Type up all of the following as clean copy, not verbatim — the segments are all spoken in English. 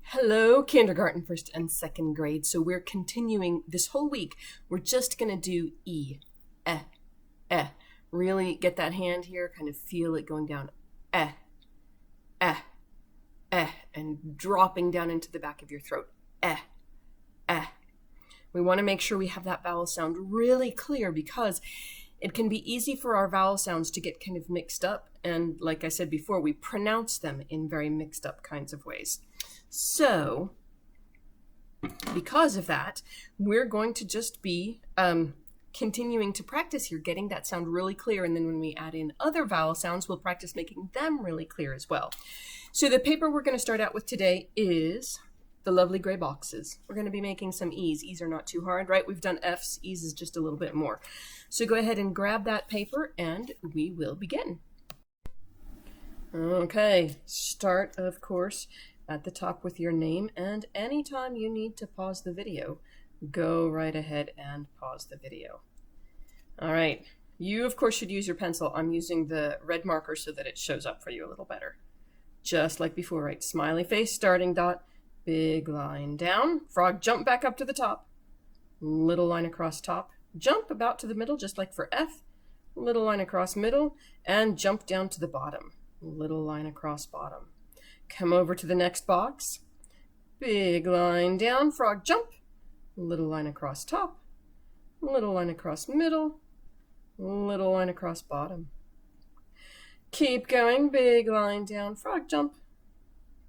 Hello, kindergarten, first and second grade. So we're continuing this whole week. We're just going to do E, eh, eh. Really get that hand here, kind of feel it going down, eh, eh, eh, and dropping down into the back of your throat, eh, eh. We want to make sure we have that vowel sound really clear because it can be easy for our vowel sounds to get kind of mixed up. And like I said before, we pronounce them in very mixed up kinds of ways. So because of that, we're going to just be continuing to practice here, getting that sound really clear. And then when we add in other vowel sounds, we'll practice making them really clear as well. So the paper we're going to start out with today is the lovely gray boxes. We're going to be making some E's. E's are not too hard, right? We've done F's. E's is just a little bit more. So go ahead and grab that paper and we will begin. Okay, start, of course, at the top with your name, and anytime you need to pause the video, go right ahead and pause the video. All right, you of course should use your pencil. I'm using the red marker so that it shows up for you a little better. Just like before, right? Smiley face, starting dot, big line down, frog jump back up to the top, little line across top, jump about to the middle just like for F, little line across middle, and jump down to the bottom, little line across bottom. Come over to the next box, big line down, frog jump, little line across top, little line across middle, little line across bottom. Keep going, big line down, frog jump,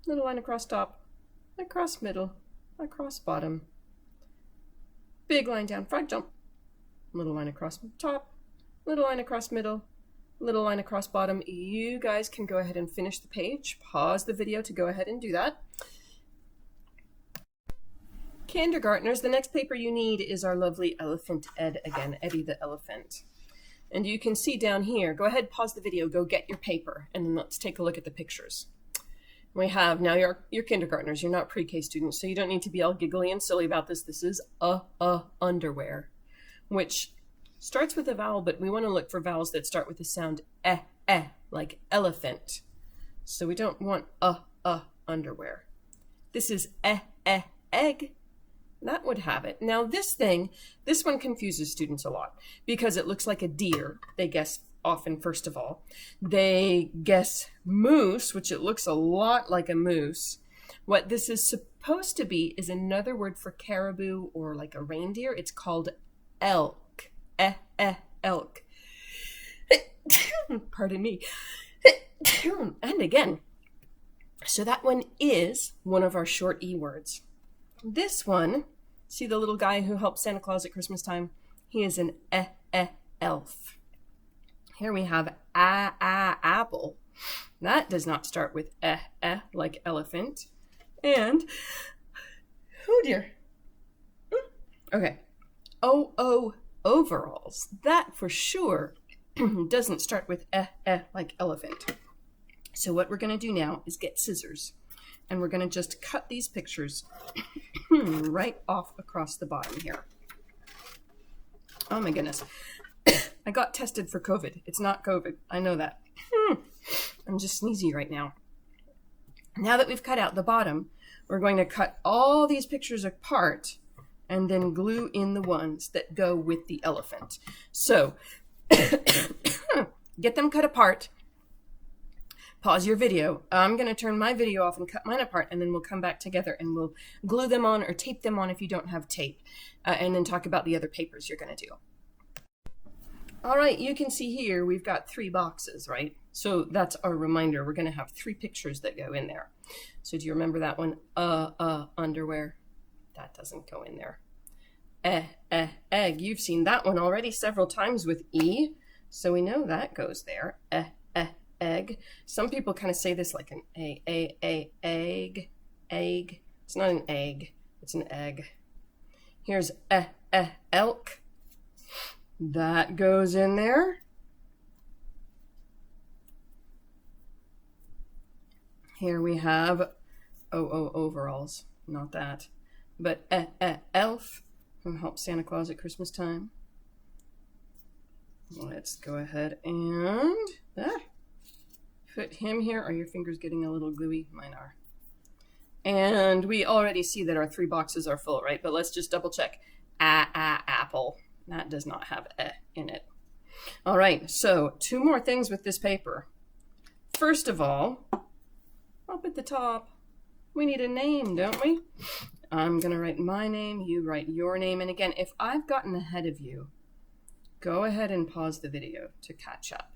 little line across top, across middle, across bottom. Big line down, frog jump, little line across top, little line across middle, little line across bottom. You guys can go ahead and finish the page. Pause the video to go ahead and do that. Kindergartners, the next paper you need is our lovely elephant Ed again, Eddie the elephant. And you can see down here, go ahead, pause the video, go get your paper, and then let's take a look at the pictures. We have, now you're kindergartners, you're not pre-K students, so you don't need to be all giggly and silly about this. This is underwear, which starts with a vowel, but we want to look for vowels that start with the sound like elephant. So we don't want underwear. This is egg. That would have it. Now this one confuses students a lot because it looks like a deer. They guess often, first of all. They guess moose, which it looks a lot like a moose. What this is supposed to be is another word for caribou or like a reindeer. It's called elk. Elk. Pardon me. And again. So that one is one of our short E words. This one, see the little guy who helps Santa Claus at Christmas time? He is an elf. Here we have apple. That does not start with like elephant. And, oh dear. Okay. Overalls. That for sure doesn't start with like elephant. So what we're going to do now is get scissors. And we're going to just cut these pictures right off across the bottom here. Oh my goodness. I got tested for COVID. It's not COVID. I know that. I'm just sneezy right now. Now that we've cut out the bottom, we're going to cut all these pictures apart and then glue in the ones that go with the elephant. So get them cut apart. Pause your video. I'm going to turn my video off and cut mine apart, and then we'll come back together and we'll glue them on or tape them on if you don't have tape, and then talk about the other papers you're going to do. All right, you can see here we've got 3 boxes, right? So that's our reminder. We're going to have 3 pictures that go in there. So do you remember that one? Underwear. That doesn't go in there. Egg. You've seen that one already several times with E, so we know that goes there. Egg. Some people kind of say this like an egg. It's not an egg, it's an egg. Here's elk. That goes in there. Here we have overalls, not that, but elf who helps Santa Claus at Christmas time. Let's go ahead and put him here. Are your fingers getting a little gluey? Mine are. And we already see that our 3 boxes are full, right? But let's just double check. Apple. That does not have in it. All right, so 2 more things with this paper. First of all, up at the top, we need a name, don't we? I'm going to write my name, you write your name. And again, if I've gotten ahead of you, go ahead and pause the video to catch up.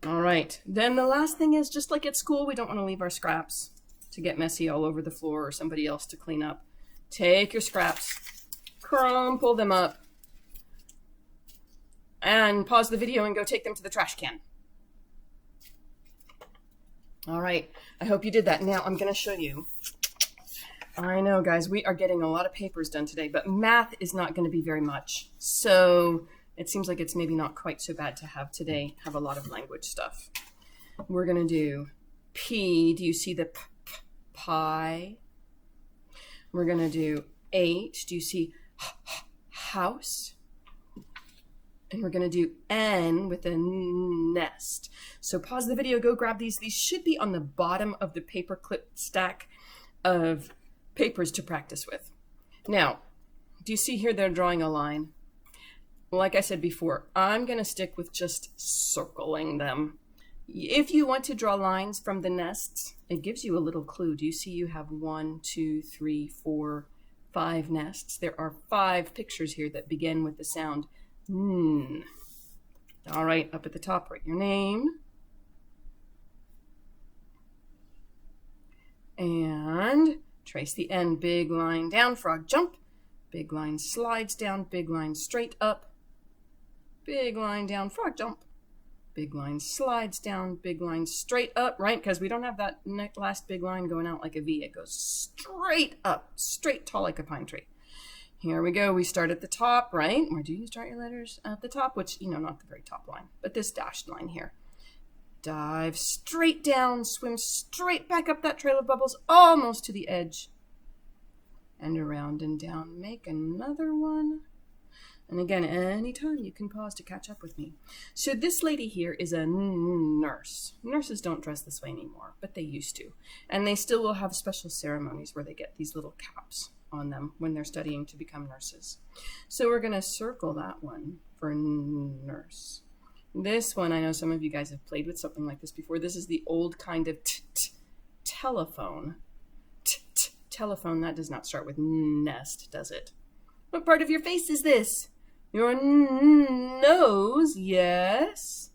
All right, then the last thing is, just like at school, we don't want to leave our scraps to get messy all over the floor or somebody else to clean up. Take your scraps, crumple them up, and pause the video and go take them to the trash can. All right, I hope you did that. Now I'm going to show you. I know, guys, we are getting a lot of papers done today, but math is not going to be very much. So it seems like it's maybe not quite so bad to have today, have a lot of language stuff. We're going to do P. Do you see the pie? We're going to do H. Do you see house? And we're going to do N with a nest. So pause the video, go grab these. These should be on the bottom of the paperclip stack of papers to practice with. Now, do you see here they're drawing a line? Like I said before, I'm going to stick with just circling them. If you want to draw lines from the nests, it gives you a little clue. Do you see you have 1, 2, 3, 4, 5 nests? There are 5 pictures here that begin with the sound N. All right, up at the top, write your name. And trace the N. Big line down, frog jump. Big line slides down, big line straight up. Big line down, frog jump. Big line slides down, big line straight up, right? Because we don't have that last big line going out like a V. It goes straight up, straight tall like a pine tree. Here we go. We start at the top, right? Where do you start your letters? At the top, which, not the very top line, but this dashed line here. Dive straight down, swim straight back up that trail of bubbles, almost to the edge. And around and down. Make another one. And again, anytime you can pause to catch up with me. So this lady here is a nurse. Nurses don't dress this way anymore, but they used to. And they still will have special ceremonies where they get these little caps on them when they're studying to become nurses. So we're going to circle that one for nurse. This one, I know some of you guys have played with something like this before. This is the old kind of telephone. Telephone, that does not start with nest, does it? What part of your face is this? Your nose, yes.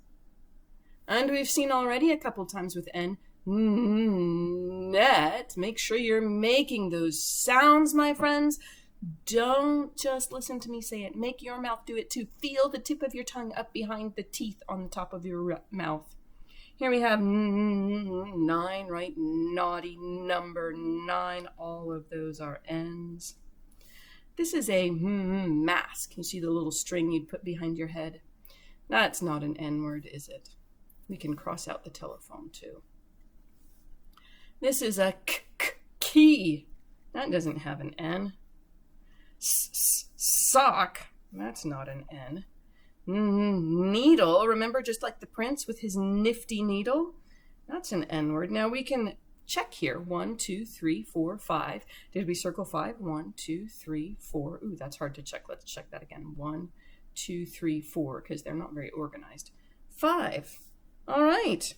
And we've seen already a couple times with N. Net. Make sure you're making those sounds, my friends. Don't just listen to me say it. Make your mouth do it too. Feel the tip of your tongue up behind the teeth on the top of your mouth. Here we have 9, right? Naughty number 9. All of those are N's. This is a mask. You see the little string you'd put behind your head? That's not an N word, is it? We can cross out the telephone too. This is a key. That doesn't have an N. Sock. That's not an N. Needle. Remember, just like the prince with his nifty needle? That's an N word. Now we can check here. 1, 2, 3, 4, 5. Did we circle 5? 1, 2, 3, 4. Ooh, that's hard to check. Let's check that again. 1, 2, 3, 4, because they're not very organized. 5. All right.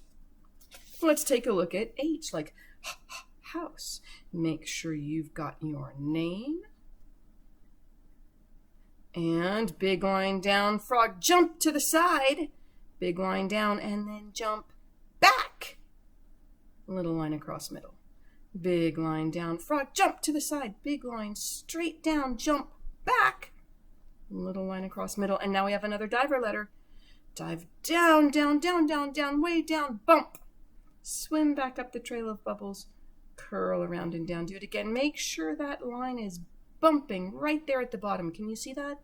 Let's take a look at H, like house. Make sure you've got your name. And big line down, frog, jump to the side. Big line down, and then jump back. Little line across middle. Big line down, frog, jump to the side. Big line straight down, jump back. Little line across middle. And now we have another diver letter. Dive down, down, down, down, down, way down, bump. Swim back up the trail of bubbles. Curl around and down. Do it again. Make sure that line is bumping right there at the bottom. Can you see that?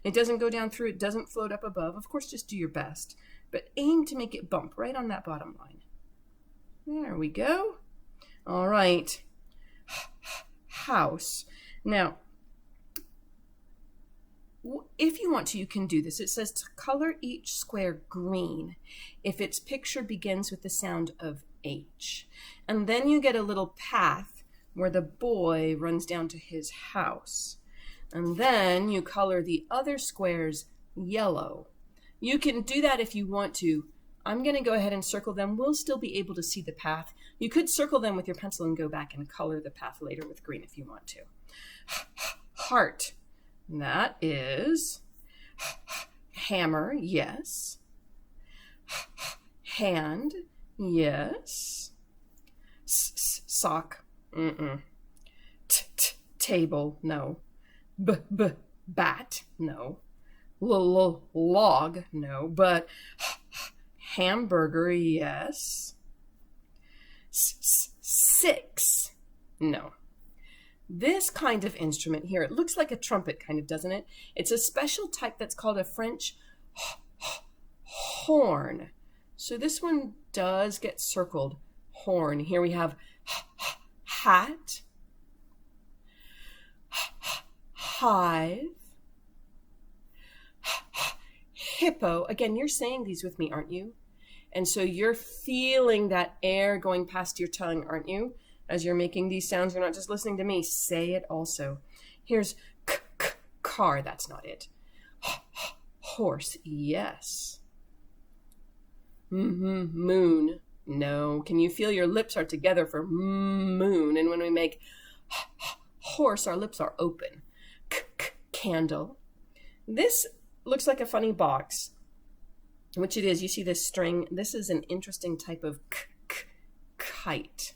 It doesn't go down through. It doesn't float up above. Of course, just do your best. But aim to make it bump right on that bottom line. There we go. All right. House. Now, if you want to, you can do this. It says to color each square green if its picture begins with the sound of H. And then you get a little path where the boy runs down to his house. And then you color the other squares yellow. You can do that if you want to. I'm going to go ahead and circle them. We'll still be able to see the path. You could circle them with your pencil and go back and color the path later with green if you want to. Heart. That is hammer, yes. Hand, yes. Sock, table, no. Bat, no. Log, no. But hamburger, yes. 6, no. This kind of instrument here, it looks like a trumpet kind of, doesn't it? It's a special type that's called a French horn. So this one does get circled, horn. Here we have hat, hive, hippo. Again, you're saying these with me, aren't you? And so you're feeling that air going past your tongue, aren't you? As you're making these sounds, you're not just listening to me. Say it also. Here's car. That's not it. Horse. Yes. Moon. No. Can you feel your lips are together for moon? And when we make horse, our lips are open. Candle. This looks like a funny box, which it is. You see this string. This is an interesting type of kite.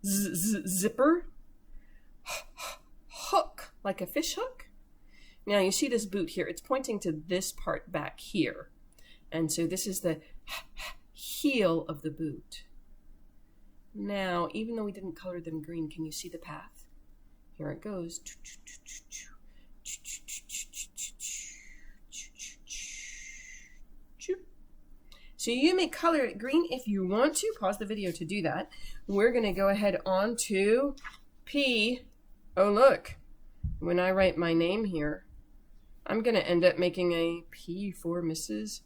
Zipper, hook, like a fish hook. Now you see this boot here, it's pointing to this part back here. And so this is the heel of the boot. Now, even though we didn't color them green, can you see the path? Here it goes. So you may color it green if you want to. Pause the video to do that. We're going to go ahead on to P. Oh, look. When I write my name here, I'm going to end up making a P for Mrs.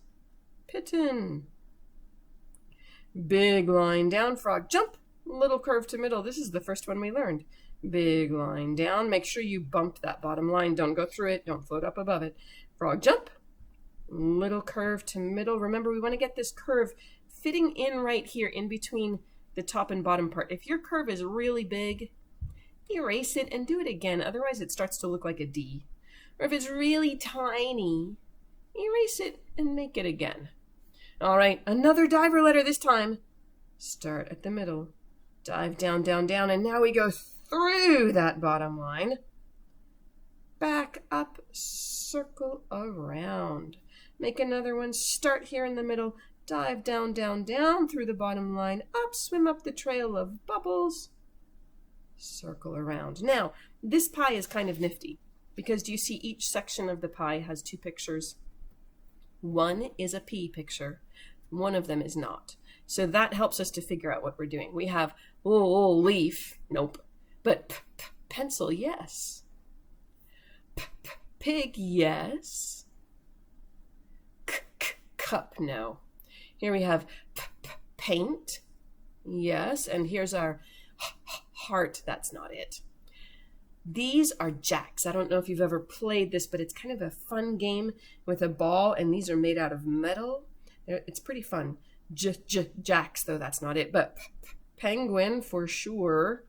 Pitten. Big line down, frog jump, little curve to middle. This is the first one we learned. Big line down. Make sure you bump that bottom line. Don't go through it. Don't float up above it. Frog jump. Little curve to middle. Remember, we want to get this curve fitting in right here in between the top and bottom part. If your curve is really big, erase it and do it again. Otherwise, it starts to look like a D. Or if it's really tiny, erase it and make it again. All right, another diver letter this time. Start at the middle. Dive down, down, down, and now we go through that bottom line. Back up, circle around. Make another one, start here in the middle, dive down, down, down through the bottom line, up, swim up the trail of bubbles, circle around. Now, this pie is kind of nifty because do you see each section of the pie has 2 pictures? One is a pea picture, one of them is not. So that helps us to figure out what we're doing. We have leaf, nope, but pencil, yes. Pig, yes. Cup, no. Here we have paint, yes, and here's our heart. That's not it. These are jacks. I don't know if you've ever played this, but it's kind of a fun game with a ball, and these are made out of metal. It's pretty fun. Jacks, though, that's not it, but penguin for sure.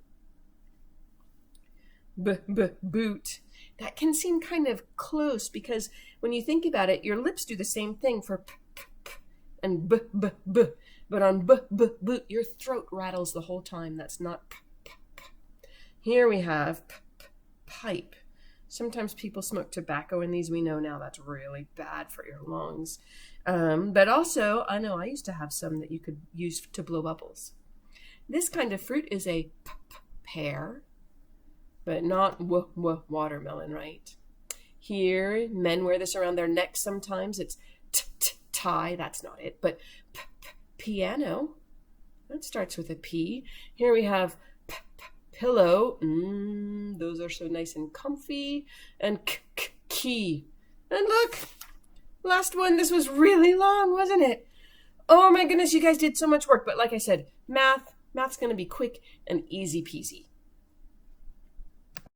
Boot. That can seem kind of close because when you think about it, your lips do the same thing for and but on boot, your throat rattles the whole time. That's not Here we have pipe. Sometimes people smoke tobacco in these. We know now that's really bad for your lungs. But also, I know I used to have some that you could use to blow bubbles. This kind of fruit is a pear, but not watermelon, right? Here, men wear this around their neck sometimes. It's tie, that's not it, but piano. That starts with a P. Here we have pillow. Those are so nice and comfy. And key. And look, last one. This was really long, wasn't it? Oh my goodness, you guys did so much work. But like I said, math's going to be quick and easy peasy.